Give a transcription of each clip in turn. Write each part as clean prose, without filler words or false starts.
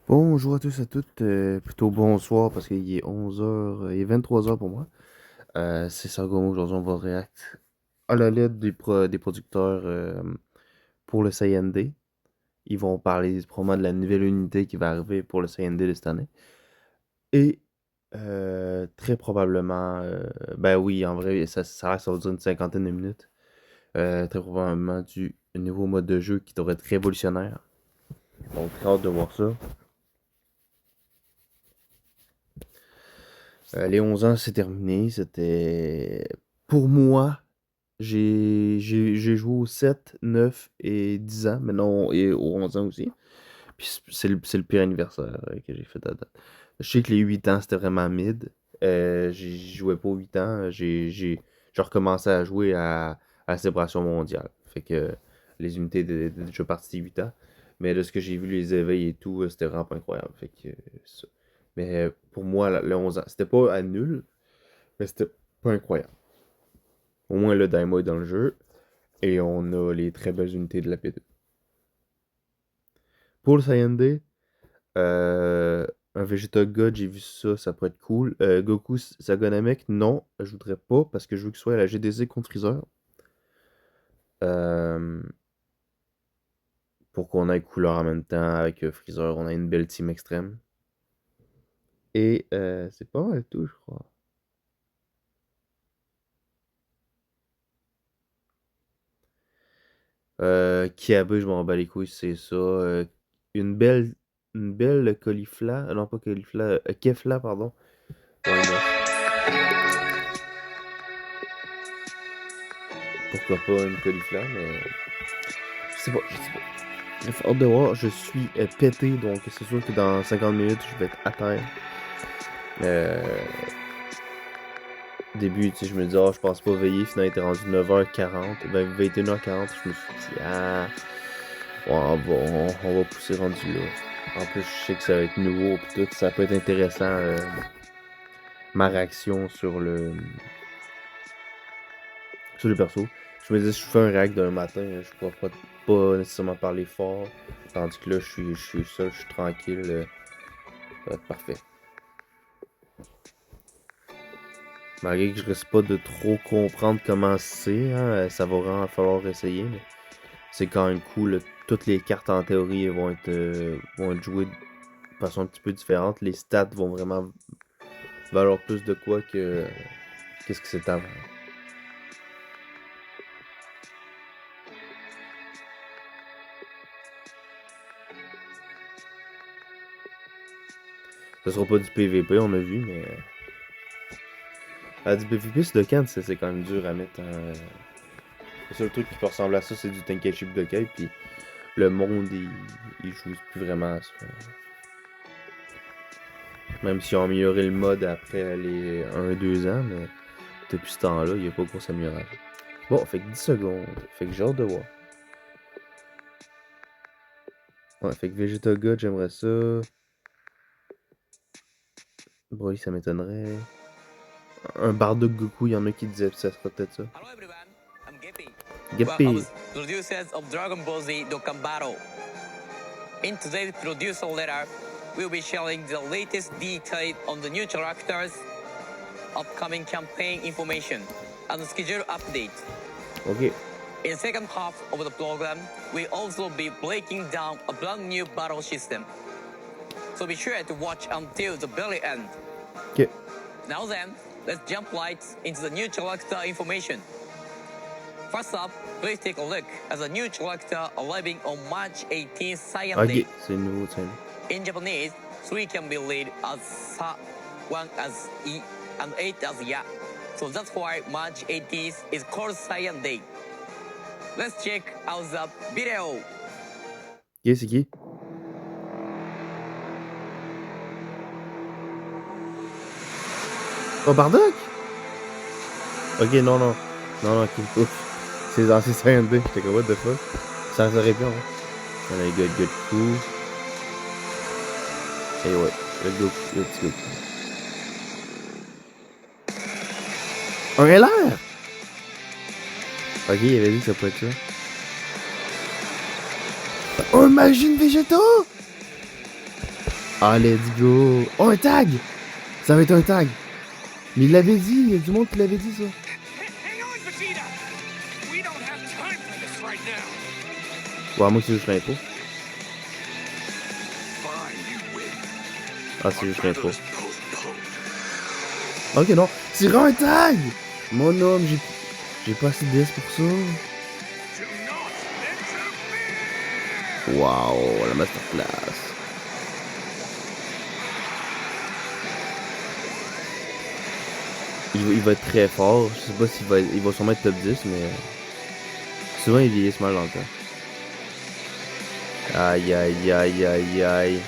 Bonjour à tous et à toutes, plutôt bonsoir parce qu'il est 11 h, il est 23 h pour moi. C'est Sargomo, aujourd'hui on va react à la lettre des producteurs pour le CND. Ils vont parler probablement de la nouvelle unité qui va arriver pour le CND de cette année. Et très probablement, ben oui, en vrai, ça va durer une cinquantaine de minutes. Très probablement du nouveau mode de jeu qui devrait être révolutionnaire. Donc très hâte de voir ça. Les 11 ans, c'est terminé. C'était. Pour moi, j'ai joué aux 7, 9 et 10 ans, mais non, et aux 11 ans aussi. Puis c'est le pire anniversaire que j'ai fait à date. Je sais que les 8 ans, c'était vraiment mid. J'y jouais pas aux 8 ans. J'ai recommencé à jouer à la célébration mondiale. Fait que les unités de déjà parties 8 ans. Mais de ce que j'ai vu, les éveils et tout, c'était vraiment pas incroyable. Fait que ça. Mais pour moi, le 11 ans, c'était pas à nul, mais c'était pas incroyable. Au moins, le Daima est dans le jeu. Et on a les très belles unités de la P2. Pour le Saiyan un Vegeta God, j'ai vu ça, ça pourrait être cool. Goku Sagonamek, non, je voudrais pas parce que je veux qu'il soit à la GDC contre Freezer. Euh, pour qu'on ait couleur en même temps avec Freezer, on a une belle team extrême. Et c'est pas mal tout, je crois. Kiabe, je m'en bats les couilles, c'est ça. Une belle, une belle caulifla, non pas caulifla, kefla, pardon. Why not? Pourquoi pas une caulifla, mais je sais pas, je sais pas. J'ai hâte de voir, je suis pété, donc c'est sûr que dans 50 minutes, je vais être à terre. Euh, Début, tu sais, je me dis, oh, je pense pas veiller, finalement, il était rendu 9h40, ben 21h40, je me suis dit, ah, ouais, on va pousser rendu là. En plus, je sais que ça va être nouveau, pis tout, ça peut être intéressant, ma réaction sur le perso. Je me dis, si je fais un react d'un matin, je pourrais pas nécessairement parler fort, tandis que là, je suis seul, je suis tranquille, ça va être parfait. Malgré que je risque pas de trop comprendre comment c'est, hein, ça va vraiment falloir essayer, mais c'est quand même cool. Toutes les cartes en théorie vont être jouées de façon un petit peu différente. Les stats vont vraiment valoir plus de quoi que qu'est-ce que c'est avant. Ce sera pas du PVP, on a vu, mais du PVP sur Dokkan, c'est quand même dur à mettre. Le seul truc qui peut ressembler à ça, c'est du Tenkaichi Budokai, puis le monde, il joue plus vraiment à ça. Même si ont amélioré le mode après les 1-2 ans, mais depuis ce temps-là, il n'y a pas grosse amélioration. Bon, fait que 10 secondes. Fait que j'ai hâte de voir. Ouais, fait que Vegeta God, j'aimerais ça. Broly, ça m'étonnerait. Un Bardock Goku, il y en a qui disaient que ça serait peut-être ça. Hello everyone, I'm Gippy. Well, I Gippy! was producers of Dragon Ball Z Dokkan Battle. In today's producer letter, we'll be sharing the latest detail on the new characters, upcoming campaign information, and schedule update. Ok. In the second half of the program, we'll also be breaking down a brand new battle system. So be sure to watch until the very end. Ok. Now then, let's jump right into the new character information. First up, please take a look at the new character arriving on March 18th Saiyan Ok, Day. c'est nouveau, tiens. In Japanese, 3 can be read as Sa, 1 as I, and 8 as Ya. So that's why March 18th is called Saiyan Day. Let's check out the video. Ok, c'est qui? Oh, Bardock? Ok, non, non. Non, non, ok. Ouf. C'est dans CND. J'étais comme, what the fuck? Ça aurait bien, hein. On a les gars de Goku. Et ouais, le petit Goku. Un LR! Ok, il avait dit que ça pourrait être ça. Oh, imagine Vegeta! Ah, let's go! Oh, un tag! Ça va être un tag! Mais il l'avait dit, il y a du monde qui l'avait dit, ça. Hang on, Vegeta! We don't have time for this right now. Ouais, moi, c'est juste l'intro. Fine, you win. Ah, c'est juste l'intro. Battle is postponed. Ok, non. C'est un tag! Mon homme, j'ai pas assez de DS pour ça. Do not interfere! Waouh, la masterclass. Il va être très fort. Je sais pas il va sûrement être top 10, mais souvent il vieillit mal dans le temps. Aïe aïe aïe aïe aïe.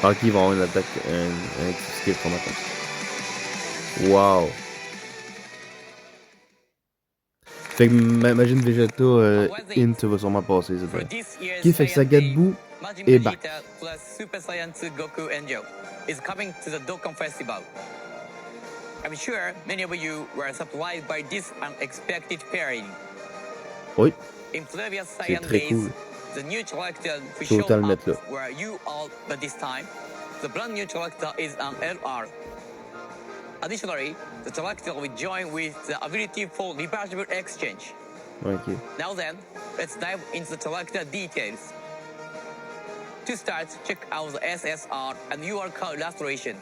Ok, il va avoir une attaque, un skill qu'on attend. Waouh. Fait que imagine Vegeta Int va sûrement passer, c'est For vrai. this year's Ok, fait que Saiyan Sagat Day, Buu Majin est back. Vegeta plus Super Saiyan 2 Goku Angel is coming to the Dokkan Festival. I'm sure many of you were surprised by this unexpected pairing. Oui, In previous c'est Saiyan très days, cool. the new character who Faut showed autant le up mettre là. were you all, but this time, the brand new character is an LR. Additionally, the character will join with the ability for reversible exchange. Ok. Now then, let's dive into the character details. To start, check out the SSR and UR card illustration.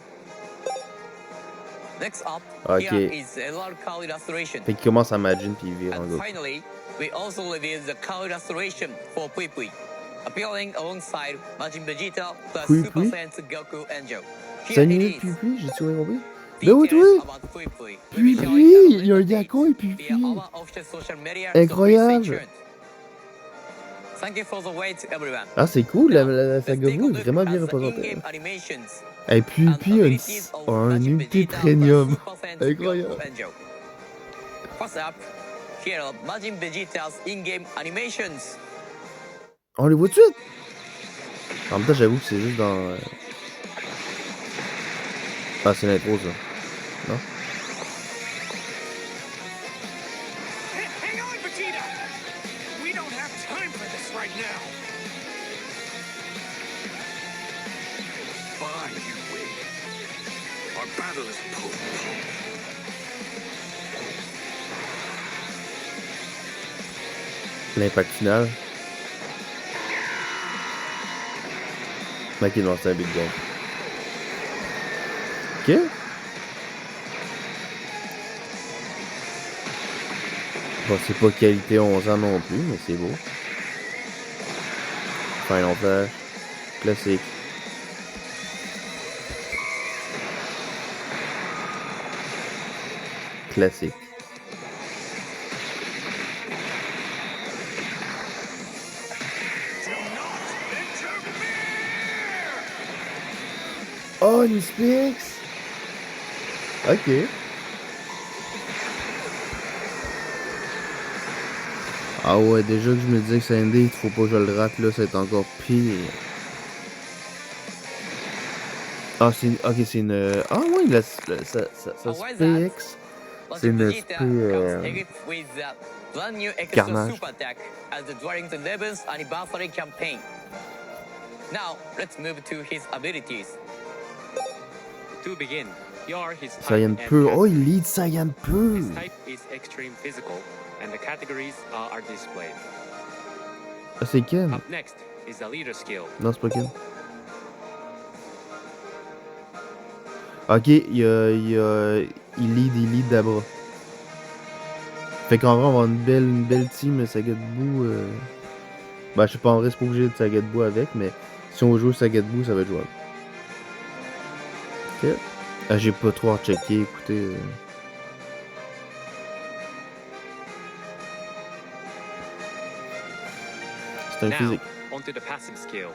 Next up, Ok. here is the LR card illustration. Fait qu'il commence à Majin puis il vire en And Goku. finally, we also reveal the card illustration for Pui Pui, appearing alongside Majin Vegeta plus Pui Super Pui? Saiyan 2 Goku Angel. C'est Here animé it depuis is. Pui, j'ai-tu rien compris? Ben oui, Details oui! about Pui Pui. Pui We'll be Pui! sharing Il y a un updates Yakon et Pui via Pui! our official social media, so please stay Incroyable! tuned. Thank you for the wait, everyone. Ah, c'est cool, la Let's Saga take a Buu est look vraiment at bien the représentée. in-game animations Et Pui and Pui a abilities of un Majin unité Vegeta premium. plus Super Saiyan 2 Incroyable. Goku Angel. First up, here are Majin Vegeta's in-game animations. On les voit tout de suite? En même temps, j'avoue que c'est juste dans... Ah, c'est l'intro, ça. Non? Hang on, Vegeta! We don't have time for this right now. Fine, you win. Our battle is postponed. L'impact final. Ok, non, c'est un big game. Ok. Bon, c'est pas qualité 11 ans non plus, mais c'est beau. Final Flash. Classique. Classique. Do not interfere! Oh, une Spix! Ok. Ah ouais, déjà que je me disais que c'est un dé, il faut pas que je le rate, là, c'est encore pire. Ah, c'est une... Ok, c'est une... Ah ouais, ça SPX. C'est une SP... Equipped with the brand new extra Carnage. super attack as during the 11th anniversary campaign. Now, let's move to his abilities. To begin, here his Saiyan type and Peu. Oh, category. il lead Saiyan Peu. His type is extreme physical, and the categories are displayed. Ah, c'est Ken. Up next is the leader skill. Non, c'est pas Ken. Ok, il lead Dabra. Fait qu'en vrai, on va avoir une belle team Sagat Buu. Ben, je sais pas, en vrai, c'est pas obligé de Sagat Buu avec, mais si on joue Sagat Buu, ça va être jouable. Ok. Ah, j'ai pas trop à checker, écoutez. C'est un Now, physique. onto the passive skill.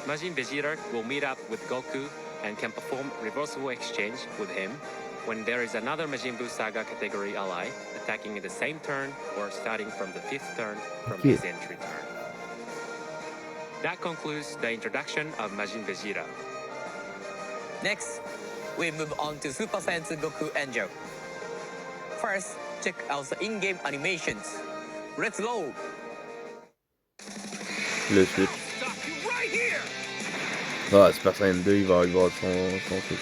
Majin Vegeta will meet up with Goku and can perform reversible exchange with him when there is another Majin Buu Saga category ally attacking in the same turn or starting from the 5th turn from Okay. his entry turn. That concludes the introduction of Majin Vegeta. Next, we move on to Super Saiyan 2 Goku Angel. First, check out the in-game animations. Let's roll! le Switch. Stop you right here! Ah, Super Saiyan 2, il va avoir son truc.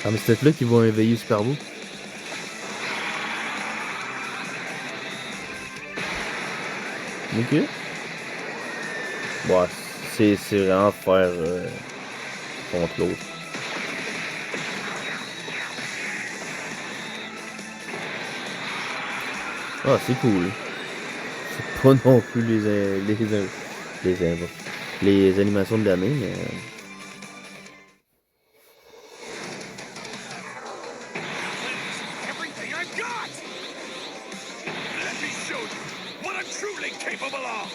Ah, mais c'est peut-être là qu'ils vont éveiller Super Boo. Ok. Bon, c'est vraiment faire contre l'autre. Ah, c'est cool. C'est pas non plus les animations de l'année, mais... Everything I've got! Let me show you what I'm truly capable of!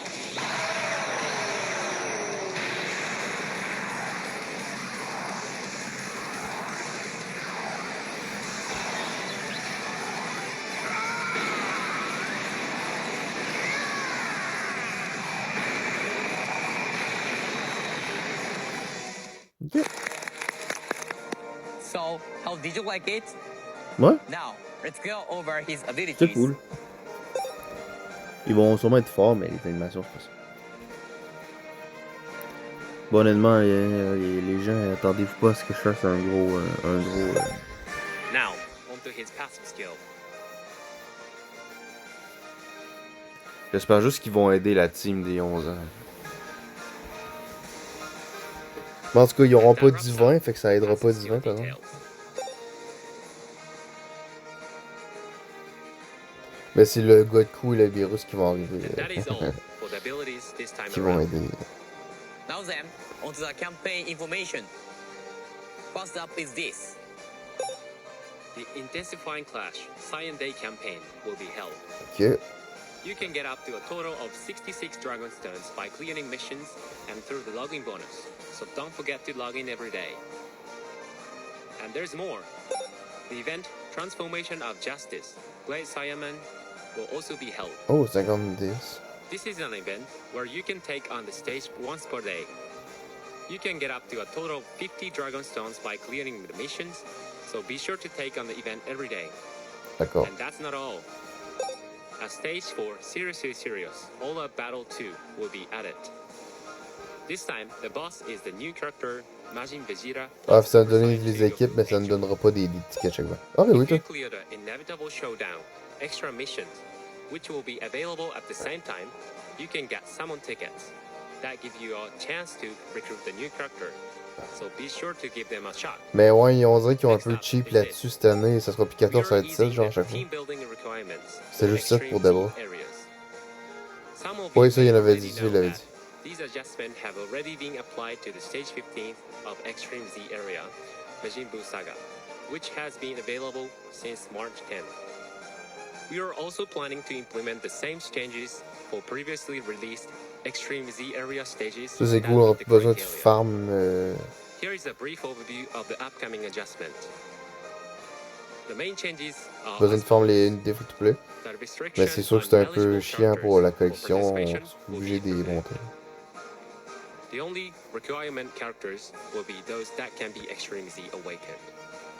Ok. So, how did you like it? Ouais, Now, let's go over his c'est abilities. cool. Ils vont sûrement être forts, mais les animations, c'est pas ça. Bon, honnêtement, les gens, attendez-vous pas à ce que je fasse un gros... Now, onto his passive skill. J'espère juste qu'ils vont aider la team des 11 ans. Mais en tout cas, ils auront pas divin, fait que ça aidera pas divin, par exemple. Mais c'est le god coup et le virus qui vont arriver. And that is all for the abilities this time Qui vont around. aider. Now then, onto the campaign information. First up is this. The Intensifying Clash Saiyan Day campaign will be held. Ok. You can get up to a total of 66 Dragon Stones by clearing missions and through the login bonus, so don't forget to log in every day. And there's more. The event Transformation of Justice, Great Saiyaman, will also be held. Oh, 50. This is an event where you can take on the stage once per day. You can get up to a total of 50 Dragon Stones by clearing the missions, so be sure to take on the event every day. D'accord. And that's not all. A stage for Seriously Serious, All Out Battle 2 will be added. This time, the boss is the new character Majin Vegeta. Ah, ça va donner les équipes, mais ça ne donnera pas des tickets à chaque fois. Ah, mais oui, If toi. you clear the inevitable showdown, extra missions, which will be available at the same time, you can get summon tickets. That give you a chance to recruit the new character. So be sure to give them a shot. Mais ouais, on dirait qu'ils ont un peu cheap là-dessus cette année. Ça sera plus 14, ça va être 17, genre à chaque fois. C'est juste 7 pour Devil. Oui, ça, il y en avait dit, ça, il l'avait dit. These adjustments have already been applied to the stage 15 of Extreme Z area, Majin Buu Saga, which has been available since March 10th. We are also planning to implement the same changes for previously released Extreme Z area stages. Ça, c'est cool, on that aura meet the plus besoin de criteria. farm. Here is a brief overview of the upcoming adjustment. The main changes are Besoin de as farm les follows. unités free-to-play. The Mais restriction c'est sûr que on c'est un peu eligible chiant pour la characters for collection. On participation est will obligé be de les removed. monter. The only requirement characters will be those that can be Extreme Z awakened,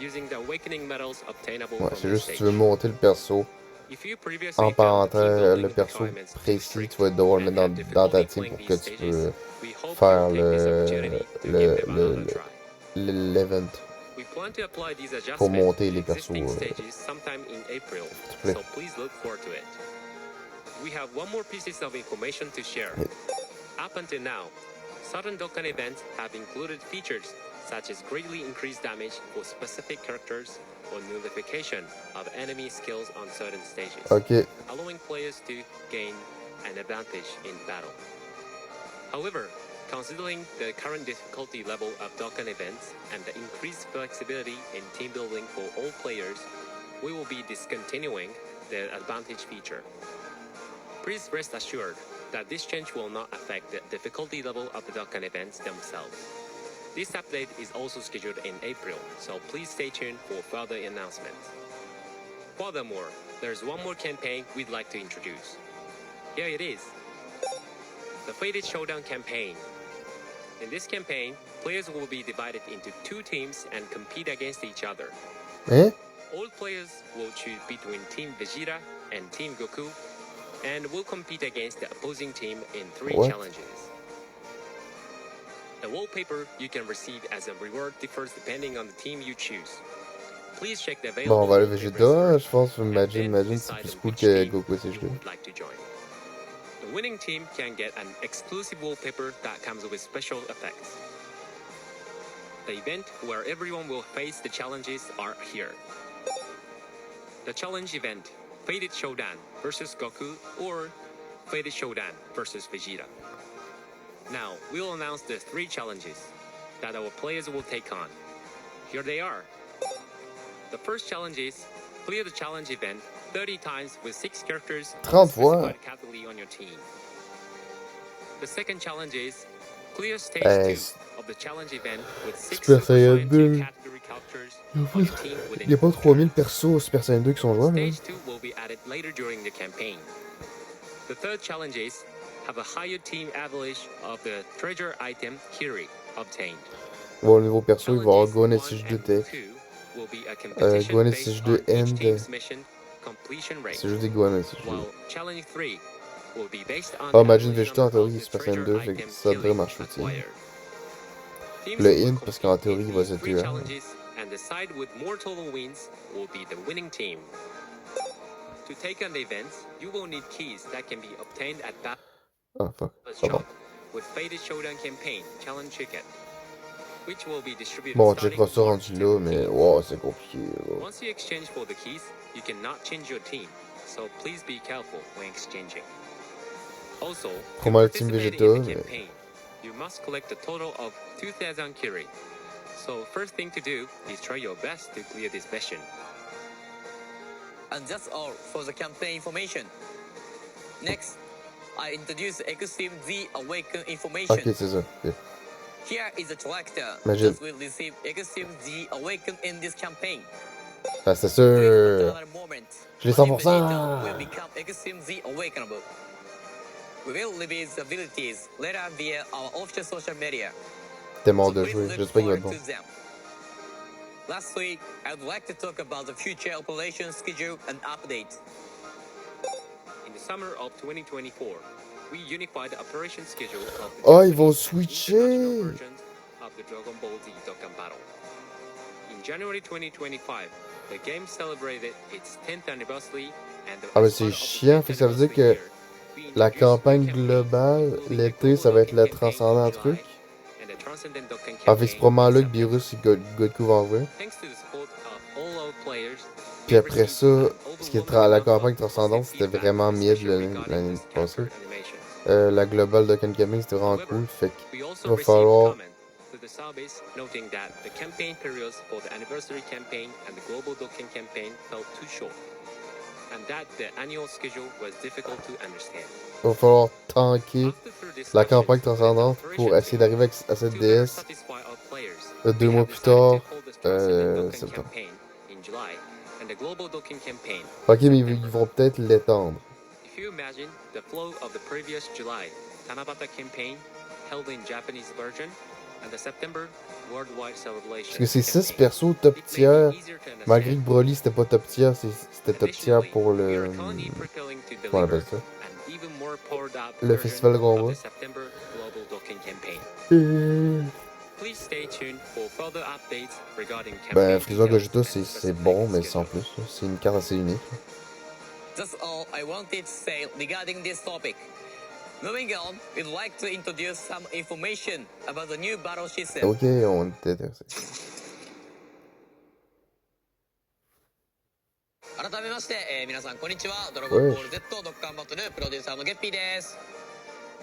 using the awakening medals obtainable Ouais, from c'est this juste si stage. tu veux monter le perso If you previously en found the team parenthèse, building le perso requirements too précis, strict tu vas devoir le and mettre had dans ta difficulty team playing pour que these tu stages, peux we hope faire you'll take this opportunity to give them another try. l'event. We plan to apply these Pour adjustments monter to les persos, existing stages sometime in April, plaît. so please look forward to it. We have one more piece of information to share. Oui. Up until now, certain Dokkan events have included features such as greatly increased damage for specific characters or nullification of enemy skills on certain stages, Ok. allowing players to gain an advantage in battle. However, considering the current difficulty level of Dokkan events and the increased flexibility in team building for all players, we will be discontinuing the advantage feature. Please rest assured that this change will not affect the difficulty level of the Dokkan events themselves. This update is also scheduled in April, so please stay tuned for further announcements. Furthermore, there's one more campaign we'd like to introduce. Here it is. The Fated Showdown campaign. In this campaign, players will be divided into two teams and compete against each other. Hein? All players will choose between Team Vegeta and Team Goku, and will compete against the opposing team in 3 What? challenges. The wallpaper you can receive as a reward differs depending on the team you choose. Please check the Bon, on available va aller wallpapers Vegeta, first, je pense. and Imagine then c'est decide plus on cool which que team Goku you SSD. would like to join. The winning team can get an exclusive wallpaper that comes with special effects. The event where everyone will face the challenges are here. The challenge event, Faded Shodan versus Goku or Faded Shodan versus Vegeta. Now, we'll announce the 3 challenges that our players will take on. Here they are. The first challenge is clear the challenge event 30 times with 6 characters of 30 a fois. specified category on your team. The second challenge is clear stage Hey, 2 of the challenge event with 6 Super Super Saiyan Saiyan 2 2. category characters Il on your team within n'y a pas 4 3000 turns. persos Super Saiyan 2 qui sont jouables. Hein? Stage 2 will be added later during the campaign. The third challenge is have a higher team average of the treasure item Kiri obtained. Bon, au niveau perso, il va y avoir Challenges Gohan 1 SH2 and Tech. 2 will be a competition Gohan based SH2 on each and. team's mission completion rate, C'est juste des Gohan SH2. while challenge 3 will be based on Ah, Imagine calculation Vegeta en of théorie, the Super Saiyan treasure 2, fait que item ça devrait Kiri marcher aussi. acquired. Teams Le will int, parce qu'en compete in théorie, il va these se 3 tuer. Hein? challenges, and the side with more total wins will be the winning team. To take on the events, you will need keys that can be obtained at that Ah, fuck. shop Ah bon. with Faded Showdown campaign challenge ticket, which will be distributed Bon, on starting checkera ça March rendu là, mais 17th. wow, c'est compliqué. Là. Once you exchange for the keys, you cannot change your team, so please be careful when exchanging. Also, to Pour moi, le team participate Vegeta, in the mais campaign, you must collect a total of 2,000 Kiri. So first thing to do is try your best to clear this mission. And that's all for the campaign information. Next, I introduce Extreme Z Awaken information. ok, c'est ça. Ok. Here is a character Imagine. that will receive Extreme Z Awaken in this campaign. Ah, c'est Please sûr. another moment. Je l'ai Majin 100%. Vegeta will become Extreme Z Awakenable. We will reveal the abilities later via our official social media. T'es mort So de please jouer. look J'espère qu'il va être forward bon. to them. Lastly, I would like to talk about the future operation schedule and update. In the summer of 2024, we unified the operation schedule of the Oh, ils vont Japanese and switcher. international versions of the Dragon Ball Z Dokkan Battle. In January 2025, the game celebrated its 10th anniversary and the Ah, mais as c'est part of the chiant. 10th Fait que ça veut dire anniversary que year, we la introduced campagne new campaigns, globale, including the l'été, ça Global va être le Dokkan campaign transcendant in truc. July and the Transcendent Dokkan Ah, fait que c'est campaign probablement in là que September. Beerus et Goku vont jouer. Thanks to the support of all our players, Puis we après received ça, an ce qui est overwhelming la amount campagne of transcendante, positive c'était feedback, vraiment mid especially regarding l'année the passée. character animations. La globale de Ken Camping, c'était vraiment However, cool. Fait we qu'il also va received falloir. comment to the service noting that the campaign periods for the anniversary campaign and the global Dokkan campaign felt too short, and that the annual schedule was difficult to understand. Il va falloir tanker After through la discussions campagne with the transcendante operation pour essayer team, d'arriver à cette to better DS. satisfy our players, 2 we mois have plus decided tard, to hold the Transcendent Dokkan septembre. campaign in July and the global Dokkan campaign Ok, mais in ils September. vont peut-être l'étendre. If you imagine the flow of the previous July Tanabata campaign held in Japanese version and the September worldwide celebration Parce que c'est 6 campaign, persos top it may tier. be easier to Malgré que understand. Broly c'était pas top tier, c'était top tier Additionally, pour we le. are currently preparing to Comment on deliver appelle ça? an even more powered up Le version festival de of combat. the September global Dokkan campaign. Please stay tuned for further updates regarding campaign Ben, Freezer details Gogeta, and c'est specific bon, mais schedule. sans plus. C'est une carte assez unique. That's all I wanted to say regarding this topic. Moving on, we'd like to introduce some information about the new battle system. Ok, on était intéressé. 改めまして、皆さんこんにちは。ドラゴンボール Z ドッカンバトルプロデューサーのゲッピーです。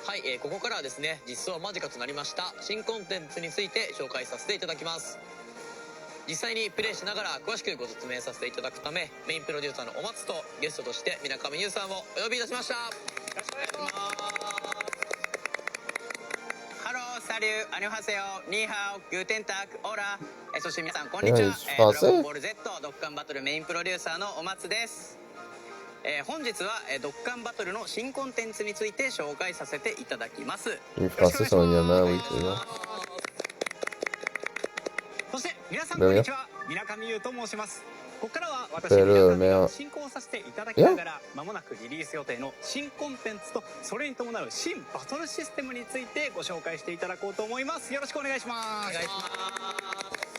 はい、ここからはですね、実装間近となりました新コンテンツについて紹介させていただきます。実際にプレイしながら詳しくご説明させていただくため、メインプロデューサーのお松とゲストとして水上優さんをお呼びいたしました。よろしくお願いします。ハロー、サリュー、アニョハセヨ、ニーハオ、グーテンタク、オーラ。そして皆さんこんにちは。ドラゴンボール Z ドッカンバトルメインプロデューサーのお松です。本日はドッカンバトルの新コンテンツについて紹介させていただきます。Les Français sont également, oui, c'est bon. そして皆さんこんにちは、水上優と申します。ここからは私Ben là, 宮 mais 上が進行させていただきながら、間もなくリリース予定の新コンテンツとそれに伴う新バトルシステムについてご紹介していただこうと思います。よろしくお願いします。お願いします。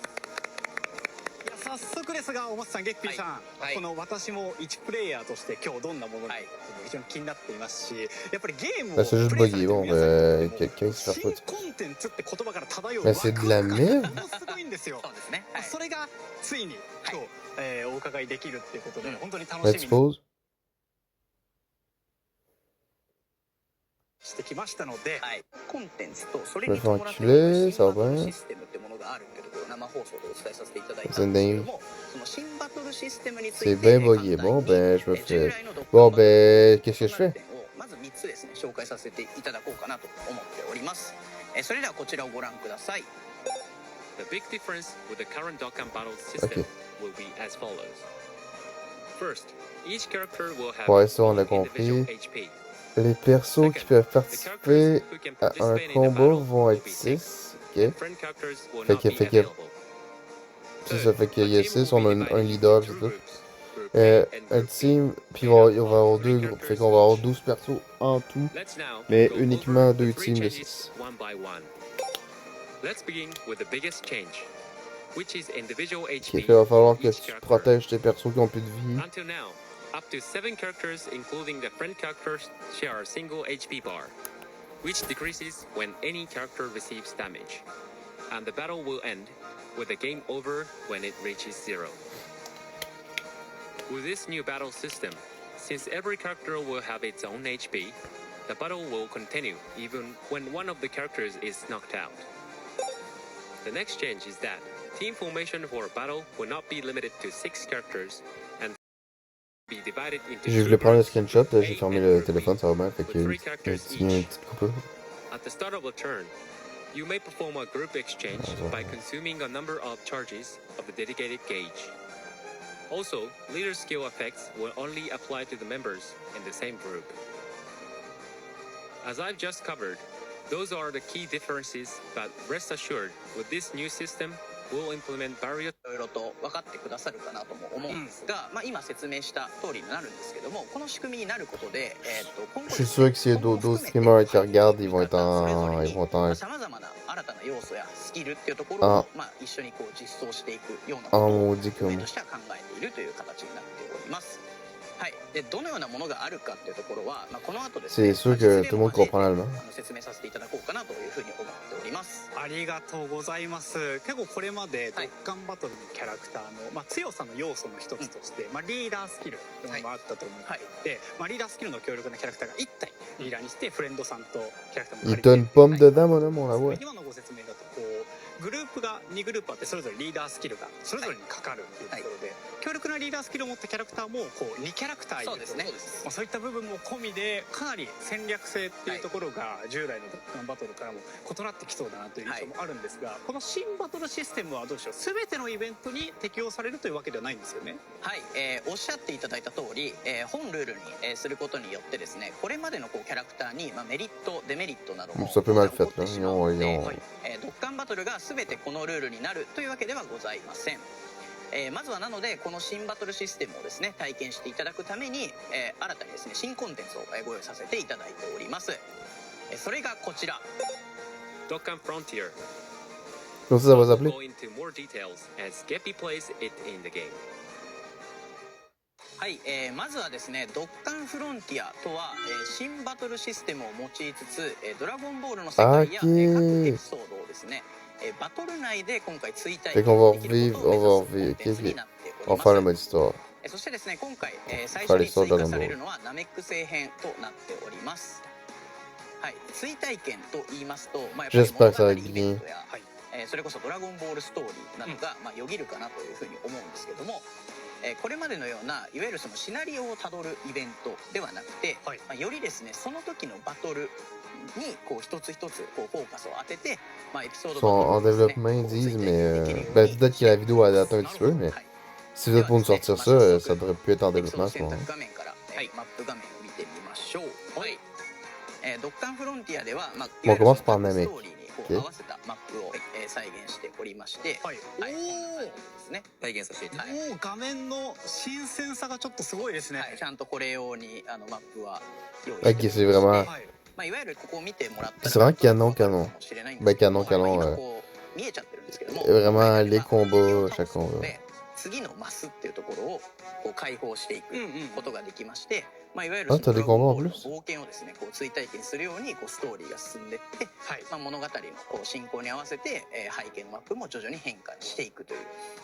いや早速ですが、お松さん、ゲッピーさん、はいこの私も一プレイヤーとして今日どんなものにはい非常に気になっていますし、やっぱりゲーム Bah, を c'est juste プレイされ buggy. てる Bon, 皆さんに bah, とっても quelqu'un qui se fait 新 foutre. コンテンツって言葉から漂う Mais c'est de la ワクワク merde. 感ものすごいんですよ。そうですね。はい。それがついに今日、お伺いできるっていうことで、うん本当に楽 Let's しみに pause. してきましたので、はい。コンテンツとそれ Je に me fais 伴って enculer, 新 ça バトル va. システムってものがあるけれど、生放送でお伝えさせていただいた C'est んですけれど dingue. も、その新バトルシステムについ C'est て bien buggy. Bon, ben, je me 従 fais. 来のドッカン Bon, バトル ben, qu'est-ce que je となる fais? 点をまず3つですね、紹介させていただこうかなと思っております。それではこちらをご覧ください。 The big difference with the current Dokkan Battle system Okay. will be as follows. First, each character will have Ouais, ça, on a one individual compris. HP. Les persos qui peuvent The participer characters who can à un participate in the combat battle vont will être be 6. 6. Ok. Friend characters will Fait not que- be fait que- available. C'est ça, fait qu'il y a A team 6, will on a be un divided leader, into c'est two tout. groups, Group A and Un Group B. team, puis il va y avoir deux groupes. Fait qu'on va avoir 12 persos en tout. Let's now Mais go uniquement over the deux three teams de changes 6. one by one. Let's begin with the biggest change, which is individual Ok, HP fait, il va falloir for que each tu character. protèges tes persos qui ont plus de vie. Until now, up to 7 characters, including the friend characters, share a single HP bar, which decreases when any character receives damage. And the battle will end with the game over when it reaches 0. With this new battle system, since every character will have its own HP, the battle will continue even when one of the characters is knocked out. The next change is that team formation for a battle will not be limited to 6 characters and be divided into Je 2 voulais prendre le groups, screenshot, Group j'ai A fermé and le Group B, téléphone, ça va bien. Fait with qu'il y a 3 une characters petite each. coupure. At the start of a turn, you may perform a group exchange by consuming a number of charges of the dedicated gauge. Also, leader skill effects will only apply to the members in the same group. As I've just covered, those are the key differences, but rest assured, with this new system, we'll implement various いろいろと分かってくださるかなとも思うんですが、今説明した通りになるんですけども、この仕組みになることで、今後 Je suis sûr que s'il y a d'autres streamers qui regardent, ils vont être en さまざまな新たな要素やスキルっていうところを一緒にこう実装していくようなことを maudit 運営 comme. としては考えているという形になっております。はい、でどのようなものがあるかっていうところは、この後ですね、 C'est sûr que tout le monde comprend l'allemand. 説明させていただこうかなというふうに思っております。ありがとうございます。結構これまでドッカンバトルのキャラクターの、強さの要素の一つとして、リーダースキルというのがあったと思っていて、リーダースキルの強力なキャラクターが1体リーダーにして、フレンドさんとキャラクターも Il t'a une pomme dedans, mon homme, on la voit. 今のご説明だとこうグループが2グループあって、それぞれリーダースキルがそれぞれにかかるっていうところで、強力なリーダースキルを持ったキャラクターもこう2キャラクターいると、そうですね。そういった部分も込みでかなり戦略性っていうところが従来のドッカンバトルからも異なってきそうだなという印象もあるんですが、この新バトルシステムはどうでしょう、全てのイベントに適用されるというわけではないんですよね。はい、おっしゃっていただいた通り、本ルールに、することによってですね、これまでのこうキャラクターに、メリットデメリットなども起 Ça peut こ mal っ fait, て là. しまうので、 Ils ont- ドッカンバトルが全てこのルールになるというわけではございません。まずはなのでこの新バトルシステムをですね体験していただくために、新たにですね新コンテンツをご用意させていただいております。それがこちら Dokkan Frontier. Comment ça va We'll s'appeler? go into more details as Geppy plays it in the game. はい、まずはですねドッカンフロンティアとは、新バトルシステムを用いつつ、ドラゴンボールの世界や、各エピソードをですね、バトル内で今回追体 Fait 験 qu'on va できることを目指すコンテンツになってお On り va faire ま le す。 mode histoire. そしてですね今回、最初に追加されるのはナメック星編となっております。はい、追体験と言いますと、やっぱり J'espère que ça va 物語 être イベン bien. トや、それこそドラゴンボールストーリーなどが、よぎるかなというふうに思うんですけども、これまでのようないわゆるそのシナリオをたどるイベントではなくて、よりですねその時のバトルにこう一つ一つこうフォーカスを当てて、エピソー Ils ド sont en développement, ils disent, mais peut-être que la vidéo a daté un petit peu, mais si vous êtes pour nous sortir ça, ça devrait plus être en エピソー développement ド à ce 選 moment. 択画面から、マップ画面を見てみましょう。はい、ドッカンフロンティアでは、Bon, on commence par Namek. こう合わせたマップを、再現しておりまして、はい、はい、ですね、再現させていただきます。もう画面の新鮮さがちょっとすごいですね。はい、ちゃんとこれ用にマップは用意 Ok, して c'est おりま vraiment. して、まあ、いわゆるここを見てもらったら C'est vraiment canon, わかる canon. かもしれないんです Ben, けども、 canon, まあ、今 canon. こう見えちゃってるんですけども、 Vraiment, les 敵を combats, 倒 chaque すこと combat. で次のマスっていうところをこう解放していくことができまして、まあ、いわゆるあその t'as des ドラゴン combats ボー en ルの plus? 冒険をですねこう追体験するようにこうストーリーが進んでいって、はい、まあ、物語のこう進行に合わせて、背景のマップも徐々に変化していくという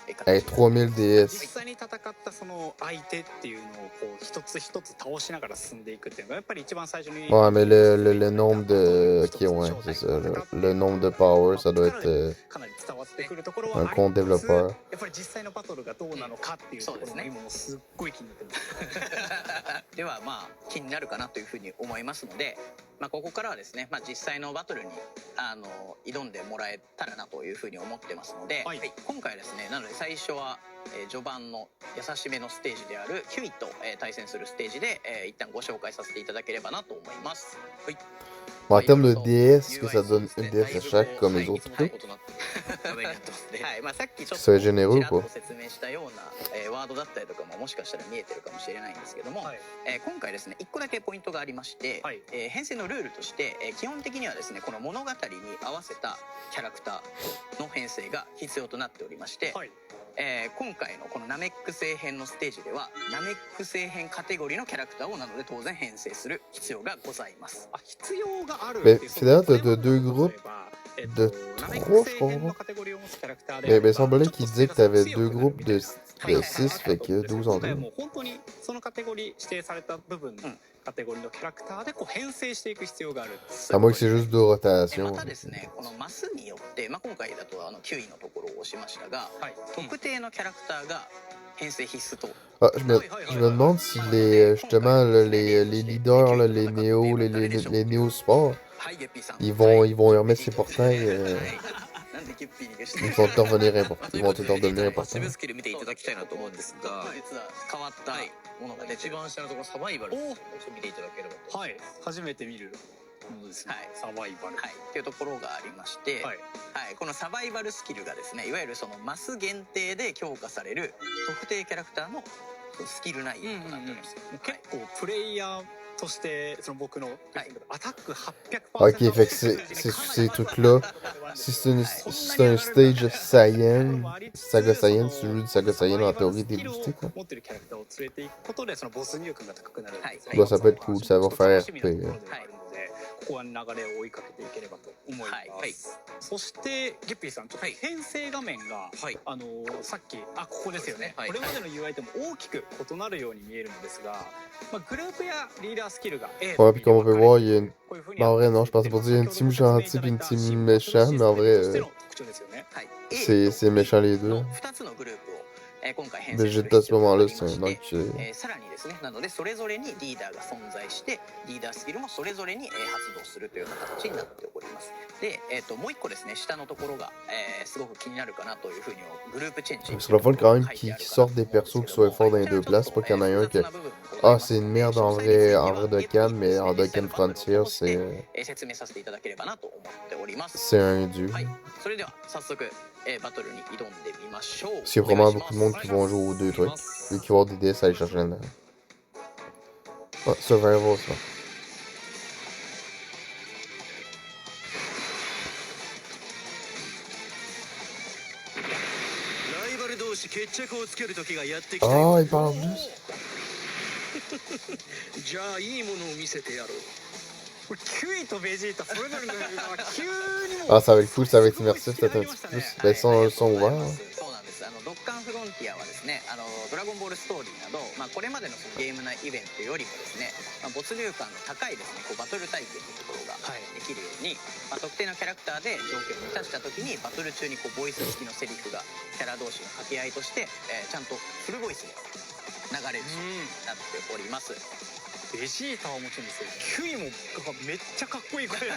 Eh, 形。 3000 実 DS. 際に戦ったその相手っていうのをこう一つ一つ倒しながら進んでいくっていうのがやっぱり一番最初に。Ouais, mais le nombre de. Ok, ouais, c'est ça. Le nombre de power, ça doit être かなり伝わってくるところは un あり compte つつ、 développeur. やっぱり実際のバトルがどうなのかっていうところが今もすっごい気になってます。ではまあ気になるかなというふうに思いますので、まあ、ここからはですね、まあ、実際のバトルに挑んでもらえたらなというふうに思ってますので、はい、今回ですねなので最初は、序盤の優しめのステージであるキュイと、対戦するステージで、一旦ご紹介させていただければなと思います。はい。Bon, en termes de DS, que ça donne une DS à chaque comme les autres trucs? はい、まあさっきちょっと C'est généreux ちら ou っ pas? と説明したような、ワードだったりとかももしかしたら見えてるかもしれないんですけども、はい、今回ですね1個だけポイントがありまして、はい、編成のルールとして、基本的にはですねこの物語に合わせたキャラクターの編成が必要となっておりまして、はい、今回のこのナメック星編のステージではナメック星編カテゴリーのキャラクターをなので当然編成する必要がございます。あ、必要がある。Mais finalement, t'as deux groupes de 3, je crois. Mais il semblait qu'il disait que t'avais 2 groupes de 6, fait que 12 en 2. もう本当にそのカテゴリー指定された部分のカテゴリーのキャラクターでこう編成していく必要がある。À moins que c'est juste de rotation. またですねこのマスによって、まあ、今回だと9位のところを押しましたが、はい、特定のキャラクターが編成必須と。Ah, je me demande si justement les leaders, là, les néo sports, ils vont y remettre ces portails. Ils vont tout revenir importants. Ils vont tout redevenir importants. スキル見ていただきたいなと思うんですが、実は変わったものが一番下のところサバイバルを見ていただければと。はい、初めて見るものですね。はい、サバイバル。はい、っていうところがありまして、はい、はい、このサバイバルスキルがですね、いわゆるそのマス限定で強化される特定キャラクターのスキル内容となっております。結構プレイヤーとしてその僕のアタック 800%。 Ok, fait que c'est ces trucs-là. Si c'est un stage Saiyan, Saga Saiyan, si tu joues du Saga Saiyan, en théorie, t'es boosté, quoi. Bah, ça peut être cool, ça va faire RP. ここは流れを追いかけていければと思います。はい、そしてゲッピーさん、ちょっと編成画面が、はい、さっきここですよね。これまでの UI とも大きく異なるように見えるのですが、まあ、グループやリーダースキルが Ouais, puis comme on peut voir, il y a une. Ben, en vrai, non, je pensais pour dire il y a une team gentil puis une team méchant, mais en vrai, c'est méchant les deux. Mais juste à ce moment-là, c'est un enculé. さらにですね、なのでそれぞれにリーダーが存在してリーダースキルもそれぞれに発動するというような形になっております。で、もう一個ですね、下のところが、すごく気になるかなというふうにグループチェンジ。Parce que le fun quand même qu'ils sortent des persos qui soient forts dans les deux places, pas qu'il y en a un que ah c'est une merde en vrai Dokkan, mais en Dokkan Frontier c'est 説明させていただければなと思っております。c'est un dieu. はい、それでは早速バトルに挑んでみましょう。C'est vraiment beaucoup de monde qui vont jouer aux deux trucs. Et qui vont avoir des DS à aller chercher là-dedans. Ah, Survival, ça. ライバル同士決着をつける時がやってきた。Ah, il parle en plus. じゃあいいものを見せてやろう。キュイとベジータそれぞれの急にも Ah, ça va être cool, ça va être immersif peut-être un petit peu plus. Ben, ils sont ouverts. そうなんです。ドッカンフロンティアはですね、ドラゴンボールストーリーなど、まあ、これまでのそのゲーム内イベントよりもですね、まあ、没入感の高いですね、こうバトル体験のところができるように、まあ、特定のキャラクターで条件を満たした時にバトル中にこうボイス付きのセリフがキャラ同士の掛け合いとして、ちゃんとフルボイスで流れるようになっております。ベジータはもちろんですけどキュイもめっちゃかっこいい声しっか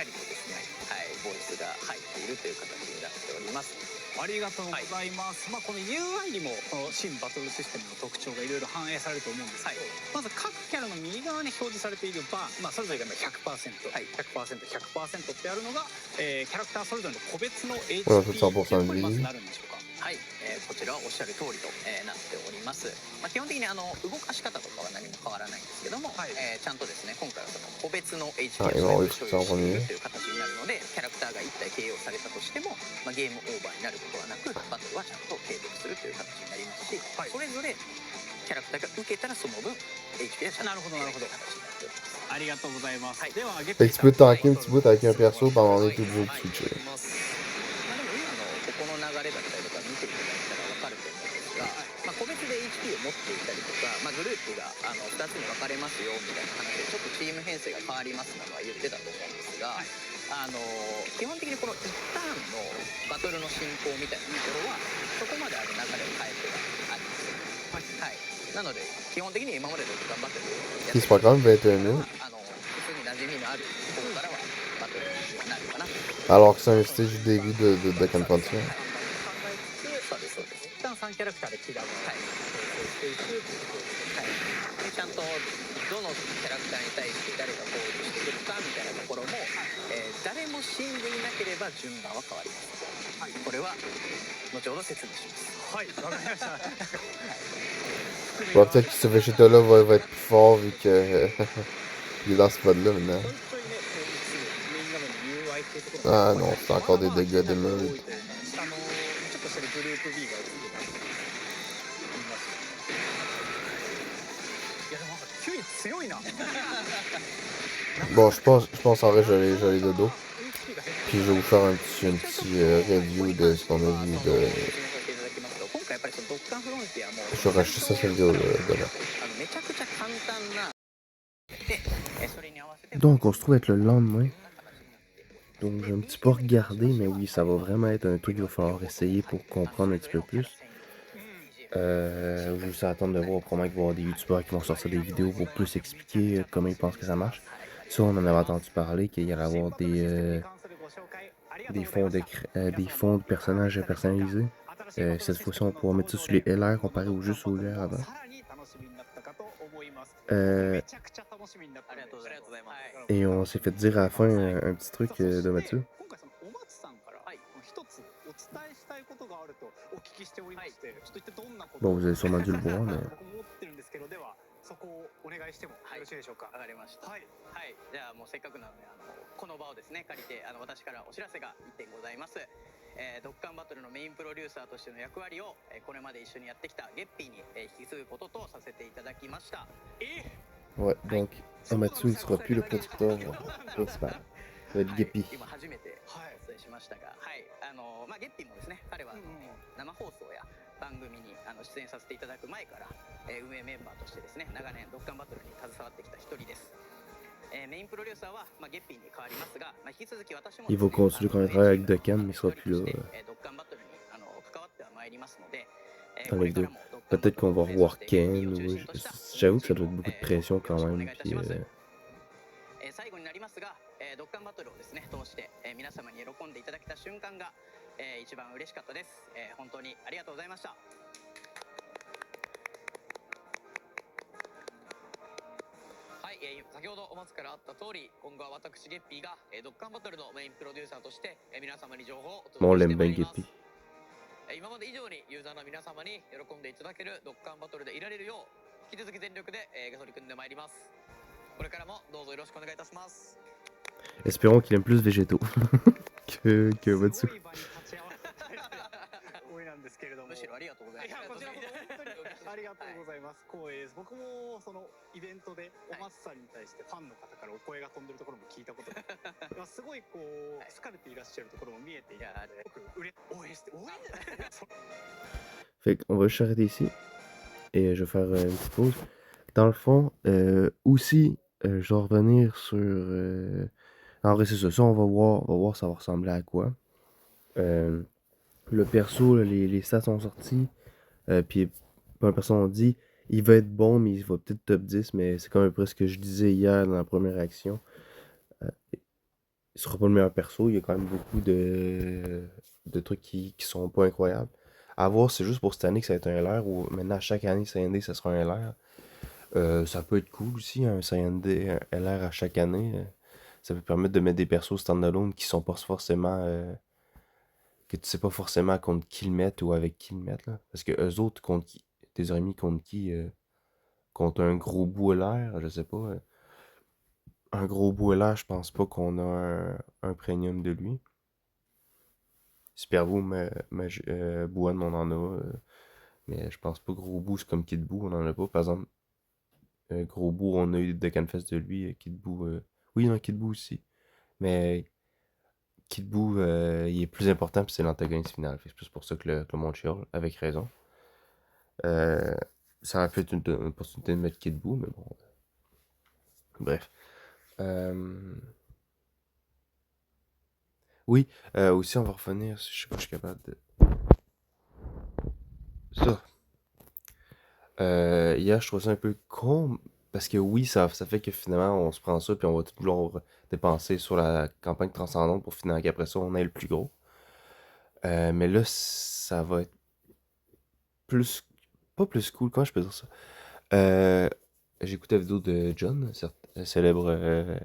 りとですね、はい、ボイスが入っているという形になっております。ありがとうございます、この UI にもこの新バトルシステムの特徴がいろいろ反映されると思うんですけど、まず各キャラの右側に表示されているバー、それぞれが 100%、100%、100% ってあるのが、キャラクターそれぞれの個別の HP ということにまずなるんでしょうか。はい、こちらはおっしゃる通りと、なっております。基本的に動かし方とかは何も変わらないんですけども、ちゃんとですね、今回はその個別の HP を所有しているという形になるので、キャラクターが1体 KO されたとしても、ゲームオーバーになることはなく、バトルはちゃんと継続するという形になりますし、それぞれキャラクターが受けたらその分 HP はちゃんと受けるという形になっております。ありがとうございます。では、Fait que tu peux tanker un petit bout avec un perso pendant que t'es obligé de switcher. でも今のここの流れだったりとか見ていただいたら分かると思うんですが、個別で HP を持っていたりとか、グループが2つに分かれますよみたいな話でちょっとチーム編成が変わりますなどは言ってたと思うんですが、基本的にこの1ターンのバトルの進行みたいなところはそこまで流れを変えてはあります。はい、なので基本的に今までの頑張ってるやつ C'est pas grave, 21 minutes. 普通に馴染みのあるところからはバトルになるかなと。 Alors que c'est un stage début de confrontation. そうですそうです。一旦3キャラクターでキラーがしていくっていうことですね。でちゃんとどのキャラクターに対して誰が攻撃してくるかみたいなところも、誰も死んでいなければ順番は変わります。これは後ほど説明します。はい、わかりました。 Ouais, peut-être que ce Vegeta-là va être plus fort vu que il est dans ce mode-là maintenant. Ah non, c'est encore des dégâts de meute. ちょっとしたグループ B が映ってます。いやでもなんかキュイ強いな。 Bon, je pense en vrai, j'allais de dos. Puis je vais vous faire un petit review de ce qu'on a vu de... 今回やっぱりそのドッカンフロンティアも Je vais racheter cette vidéo de là. めちゃくちゃ簡単なで、それに合わせて Donc, on se trouve être le lendemain. Donc, j'ai un petit peu regardé, mais oui, ça va vraiment être un truc qu'il va falloir essayer pour comprendre un petit peu plus. Juste attendre de voir comment il va y avoir des youtubeurs qui vont sortir des vidéos pour plus expliquer comment ils pensent que ça marche. Ça, on en avait entendu parler, qu'il y allait avoir des fonds de personnages personnalisés. Cette fois-ci, on pourra mettre ça sur les LR comparé au juste au LR avant. Et on s'est fait dire à la fin un petit truc de Mathieu. Bon, vous avez sûrement dû le voir, mais... そこをお願いしてもよろしいでしょうか。わかりました。はい。じゃあもうせっかくなのでこの場をですね借りて私からお知らせが1点ございます。ドッカンバトルのメインプロデューサーとしての役割をこれまで一緒にやってきたゲッピーに引き継ぐこととさせていただきました。Ouais, donc Mathieu ne sera plus le producteur principal. Ça va être Geppy. 今初めてお伝えしましたが、ゲッピーもですね、彼は生放送や番組に出演させていただく前から、運営メンバーとしてですね、長年ドッカンバトルに携わってきた一人です。メインプロデューサーは、ゲッピーに変わりますが、引き続き私も、Il va continuer quand il travaille avec Dokkan, mais il sera plus là. ドッカンバトルに関わってはまいりますので、dans la vidéo. Peut-être qu'on va revoir Ken ou... J'avoue que ça doit être beaucoup de pression quand même. Puis, 最後になりますが、ドッカンバトルをですね通して、皆様に喜んでいただけた瞬間が、一番嬉しかったです。本当にありがとうございました。はい、先ほどお松からあった通り、今後は私ゲッピーが、ドッカンバトルのメインプロデューサーとして、皆様に情報をお届けしてまいります。今まで以上にユーザーの皆様に喜んでいただけるドッカンバトルでいられるよう引き続き全力で取り組んでまいります。これからもどうぞよろしくお願いいたします。 espérons qu'il aime plus végétaux que Mathieu. むしろありがとうございます。こちらこそ本当にありがとうございます。光栄です。僕もそのイベントでお松さんに対してファンの方からお声が飛んでるところも聞いたことがすごいこう疲れていらっしゃるところも見えていたので、僕応援して応援Fait qu'on va juste arrêter ici et je vais faire une petite pause. Dans le fond, aussi, je dois revenir sur... En vrai, c'est ça. Ça, on va voir ça va ressembler à quoi. Le perso, là, les stats sont sortis. Puis, plein de personnes ont dit Il va être bon, mais il va peut-être top 10, mais c'est comme un peu ce que je disais hier dans la première action. Il sera pas le meilleur perso, il y a quand même beaucoup de trucs qui sont pas incroyables. À voir, c'est juste pour cette année que ça va être un LR, ou maintenant, chaque année, CND, ça sera un LR. Ça peut être cool aussi, un CND, un LR à chaque année. Ça peut permettre de mettre des persos standalone qui sont pas forcément... que tu sais pas forcément contre qui le mettre ou avec qui le mettre, là. Parce que eux autres, contre qui... Tes amis contre qui? Contre un gros bout LR, je sais pas. Un gros bout LR, je pense pas qu'on a un premium de lui. Super Boo, mais Bouane, on en a. Mais je pense pas Gros Boo, c'est comme Kid Boo, on en a pas. Par exemple, Gros Boo, on a eu de Canfest de lui. Kid Boo, oui, non, Kid Boo aussi. Mais Kid Boo, il est plus important, puis c'est l'antagoniste final. Fait que c'est plus pour ça que le monde chiale, avec raison. Euh, Ça aurait pu être une opportunité de mettre Kid Boo, mais bon. Bref. Euh, Oui, aussi, on va revenir. Je sais pas si je suis capable de. Ça. Hier, je trouve ça un peu con, parce que oui, ça fait que finalement, on se prend ça, puis on va tout vouloir dépenser sur la campagne transcendante pour finalement qu'après ça, on ait le plus gros. Mais là, ça va être plus... Pas plus cool, comment je peux dire ça? Euh, j'ai écouté la vidéo de John, un célèbre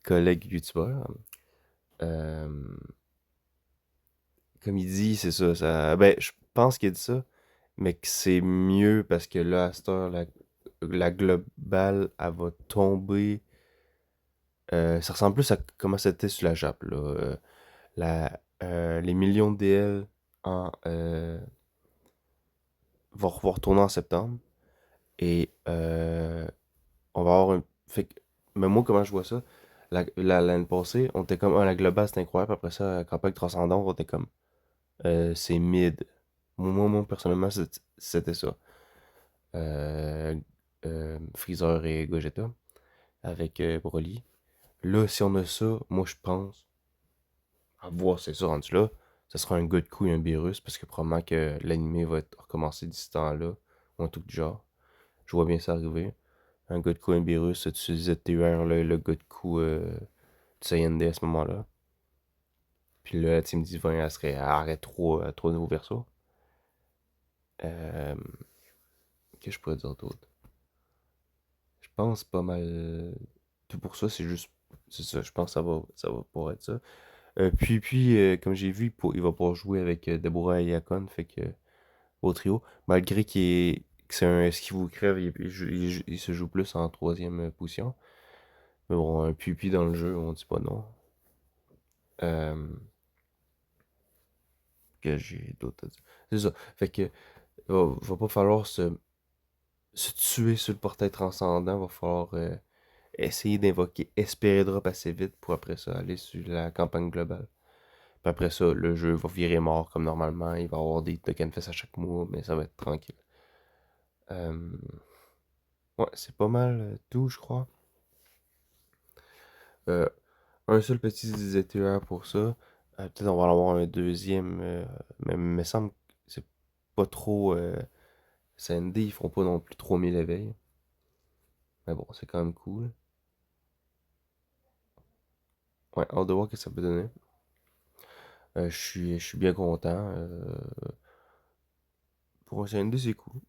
collègue youtubeur. Euh, Comme il dit, c'est ça. Ben, je pense qu'il a dit ça, mais que c'est mieux parce que là, à cette heure, la globale, elle va tomber. Ça ressemble plus à comment c'était sur la Jap, là. Les millions de DL en, vont retourner en septembre. Et on va avoir un. Fait que, mais moi, comment je vois ça? L'année passée, on était comme, ah, la globale, c'était incroyable. Après ça, la campagne transcendante, on était comme, c'est mid. Moi, personnellement, c'était ça. Euh, Freezer et Gogeta avec Broly. Là, si on a ça, moi je pense, à voir c'est ça rendu là, ça sera un good coup et un virus parce que probablement que l'animé va être recommencé d'ici ce temps-là, ou un truc du genre. Je vois bien ça arriver. Un good coup, un virus, tu disais TUR, le good coup du CND à ce moment-là. Puis là, la Team Divin, elle serait arrête trois nouveaux versos. Euh, que je pourrais dire d'autre? Je pense pas mal. Tout pour ça, c'est juste. C'est ça, je pense que ça va pouvoir être ça. Comme j'ai vu, il va pouvoir jouer avec Deborah et Yakon, fait que au trio. Malgré que c'est un qui vous crève, il se joue plus en troisième position. Mais bon, un Puis dans le jeu, on dit pas non. Euh, que j'ai d'autres à dire. C'est ça. Fait que va pas falloir se tuer sur le portail transcendant, va falloir essayer d'invoquer Espérer Drop assez vite pour après ça aller sur la campagne globale. Puis après ça, le jeu va virer mort comme normalement. Il va y avoir des token fest à chaque mois, mais ça va être tranquille. Euh, Ouais, c'est pas mal tout, je crois. Euh, un seul petit ZTR pour ça. Peut-être on va en avoir un deuxième. Mais il me semble que c'est pas trop. CND, ils font pas non plus 3000 éveils. Mais bon, c'est quand même cool. Ouais, hâte de voir ce que ça peut donner. Je suis bien content. Pour un CND, c'est cool.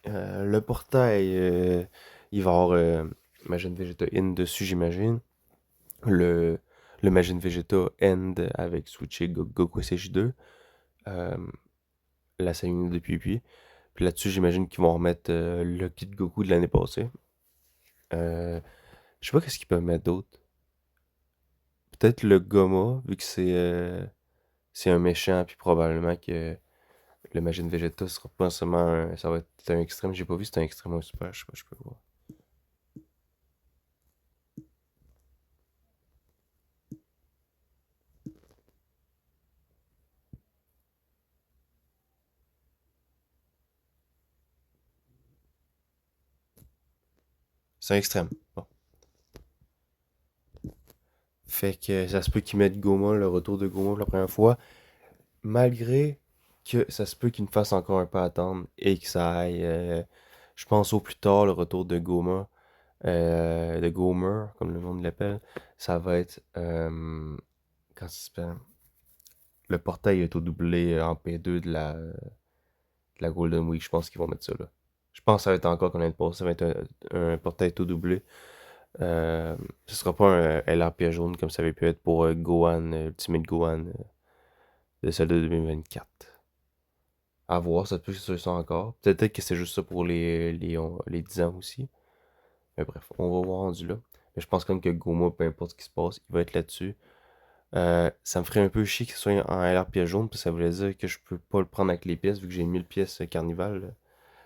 Le portail, il va y avoir Imagine Vegeta In dessus, j'imagine. Le, le Imagine Vegeta End avec Switch Goku SH2. Euh, la Sayumi de Puis. Puis là-dessus, j'imagine qu'ils vont remettre le kit Goku de l'année passée. Euh, je sais pas qu'est-ce qu'ils peuvent mettre d'autre. Peut-être le Goma, vu que c'est un méchant, puis probablement que le Majin Vegeta sera pas seulement ça va être un extrême. J'ai pas vu si c'était un extrême ou un super, je sais pas, je peux voir. C'est un extrême. Bon. Fait que ça se peut qu'ils mettent Goma, le retour de Goma pour la première fois. Malgré que ça se peut qu'il me fasse encore un peu attendre et que ça aille Je pense au plus tard, le retour de Goma, de Gomer, comme le monde l'appelle, ça va être, quand ça s'appelle, le portail est au doublé en P2 de la Golden Week, je pense qu'ils vont mettre ça là. Je pense que ça va être encore comme l'année passée, ça va être un portail tout doublé. Ce sera pas un LRP jaune comme ça avait pu être pour Gohan, Ultimate Gohan, de celle de 2024. À voir, ça peut être ça encore. Peut-être que c'est juste ça pour les 10 ans aussi. Mais bref, on va voir rendu là. Mais je pense quand même que Goma, peu importe ce qui se passe, il va être là-dessus. Ça me ferait un peu chier qu'il soit en LR jaune, parce que ça voulait dire que je peux pas le prendre avec les pièces, vu que j'ai 1000 pièces Carnival.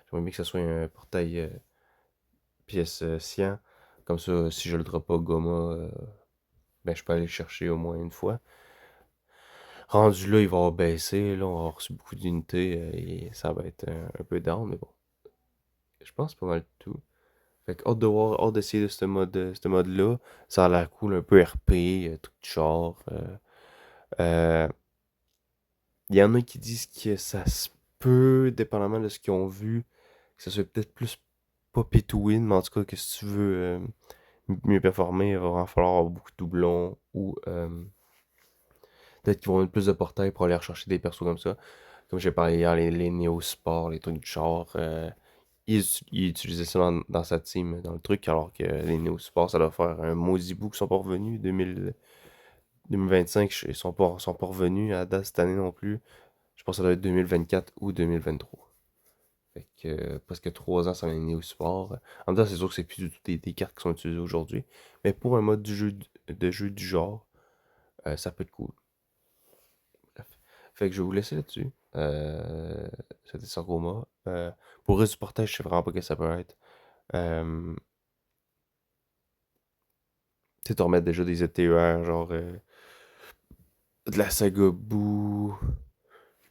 J'aimerais bien que ce soit un portail pièces cyan. Comme ça, si je le drop pas Goma, ben je peux aller le chercher au moins une fois. Rendu là, il va baisser. Là, on va avoir reçu beaucoup d'unités et ça va être un peu down, mais bon. Je pense pas mal tout. Fait que hâte de voir, hâte d'essayer de ce mode-là. Ça a l'air cool, un peu RP, truc de genre. Euh, Il y en a qui disent que ça se peut, dépendamment de ce qu'ils ont vu, que ça soit peut-être plus pas pay to win, mais en tout cas que si tu veux mieux performer, il va vraiment falloir avoir beaucoup de doublons ou peut-être qu'ils vont mettre plus de portails pour aller rechercher des persos comme ça. Comme j'ai parlé hier, les Néo-Sport, les trucs du genre. Il utilisait ça dans sa team, dans le truc, alors que les Néo-Sport, ça doit faire un maudit bout qui sont pas revenus. 2025, ils sont pas revenus à date cette année non plus. Je pense que ça doit être 2024 ou 2023. Fait que presque 3 ans sans les Néo-Sport. En même temps, c'est sûr que c'est plus du tout des cartes qui sont utilisées aujourd'hui. Mais pour un mode de jeu du genre, ça peut être cool. Bref. Fait que je vais vous laisser là-dessus. C'était Sargoma. Pour le reste du portage, je sais vraiment pas que ça peut être. Tu sais, te remettre déjà des ETER, genre de la saga Boo.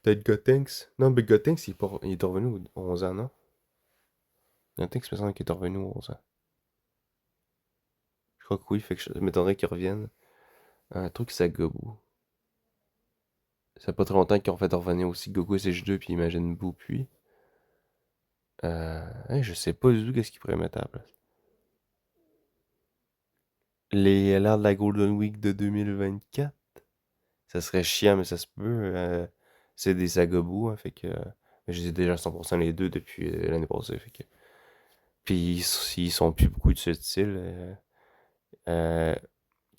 Peut-être Gotenks. Non, mais Gotenks, il est revenu aux 11 ans, non? Gotenks, me semble qu'il est revenu aux 11 ans. Je crois que oui, fait que je m'étonnerais qu'il revienne. Un truc saga Boo. Ça fait pas très longtemps qu'ils ont fait revenir aussi Goku SH2 puis Imagine Boo puis. Je sais pas du tout qu'est-ce qu'ils pourraient mettre à la place. Les LR de la Golden Week de 2024. Ça serait chiant, mais ça se peut. C'est des sagabous, hein, fait que. Mais j'ai déjà 100% les deux depuis l'année passée, fait que. Puis ils sont plus beaucoup de ce style.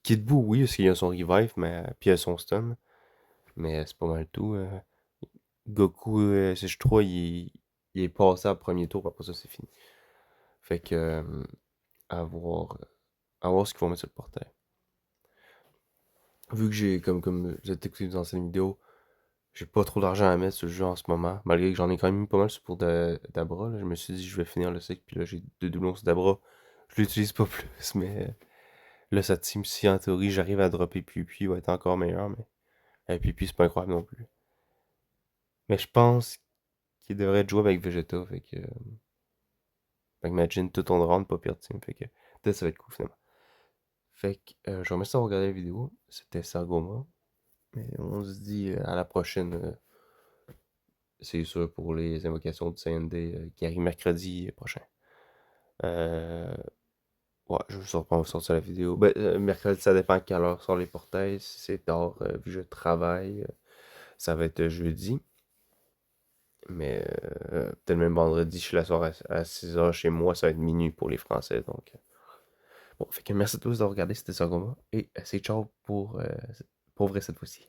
Kid Buu, oui, parce qu'il a son revive, mais puis il a son stun. Mais c'est pas mal tout. Goku SH3, il est passé à premier tour, puis après ça, c'est fini. Fait que. À voir, à voir ce qu'ils vont mettre sur le portail. Vu que j'ai, comme vous avez écouté les anciennes vidéos, j'ai pas trop d'argent à mettre sur le jeu en ce moment. Malgré que j'en ai quand même mis pas mal pour Dabra. Là. Je me suis dit, je vais finir le cycle. Puis là, j'ai 2 doublons sur Dabra. Je l'utilise pas plus. Mais là, sa team, si en théorie, j'arrive à dropper puis il va être encore meilleur. Mais puis c'est pas incroyable non plus. Mais je pense qu'il devrait être joué avec Vegeta. Fait que imagine tout ton round, pas pire team. Fait que peut-être ça va être cool finalement. Fait que je vous remercie d'avoir regardé la vidéo. C'était Sargoma. Et on se dit à la prochaine. C'est sûr pour les invocations du CND qui arrivent mercredi prochain. Ouais, je ne saurais pas sortir la vidéo. Ben, mercredi, ça dépend à quelle heure sort les portails. Si c'est tard, vu que je travaille, ça va être jeudi. Mais peut-être même vendredi, je suis la soirée à 6h chez moi, ça va être minuit pour les Français. Donc, bon, fait que merci à tous d'avoir regardé, c'était Sargoma. Et c'est ciao pour vrai cette fois-ci.